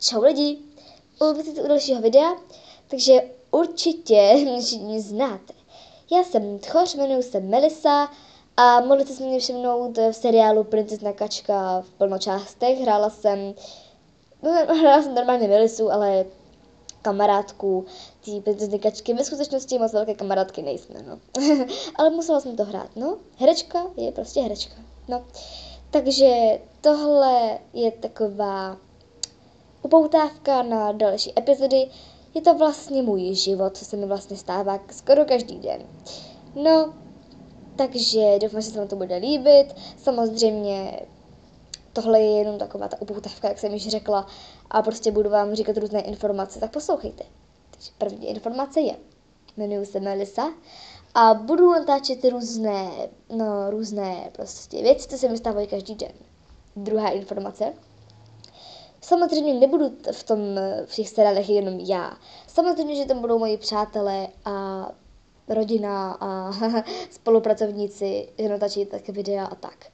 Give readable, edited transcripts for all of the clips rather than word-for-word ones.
Čau lidi, vítejte u dalšího videa, takže určitě mě znáte. Já jsem Tchoř, jmenuji se Melisa a mohli jste se mě všimnout v seriálu Princezna Kačka v plnočástech. Hrála jsem normálně Melisu, ale kamarádku té Princezny Kačky. Ve skutečnosti moc velké kamarádky nejsme, no. Ale musela jsem to hrát, no. Herečka je prostě herečka, no. Takže tohle je taková upoutávka na další epizody. Je to vlastně můj život, co se mi vlastně stává skoro každý den. No, takže doufám, že se vám to bude líbit. Samozřejmě tohle je jenom taková ta upoutávka, jak jsem již řekla, a prostě budu vám říkat různé informace, tak poslouchejte. Takže první informace je, jmenuji se Melisa a budu natáčet různé prostě věci, co se mi stávají každý den. Druhá informace. Samozřejmě nebudu v těch seriálech jenom já. Samozřejmě, že tam budou moji přátelé a rodina a spolupracovníci, že natáčí také videa a tak.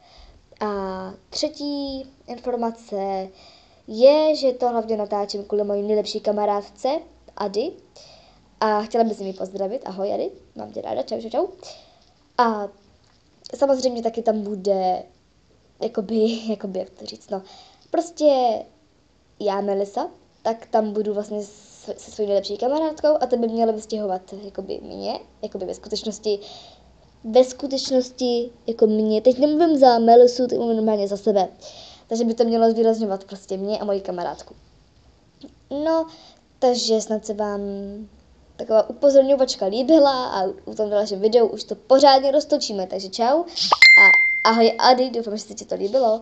A třetí informace je, že to hlavně natáčím kvůli mojí nejlepší kamarádce Ady. A chtěla bych si ji pozdravit. Ahoj Ady, mám tě ráda, čau, čau, čau. A samozřejmě taky tam bude, jak to říct, no, prostě já, Melisa, tak tam budu vlastně se svou nejlepší kamarádkou a to by mělo vystěhovat mě, ve skutečnosti jako mě, teď nemluvím za Melisu, teď mluvím normálně za sebe, takže by to mělo zvýrazňovat prostě mě a moji kamarádku. No, takže snad se vám taková upozorňovačka líbila a u tom dalším videu už to pořádně roztočíme, takže čau a ahoj Ady, doufám, že se ti to líbilo.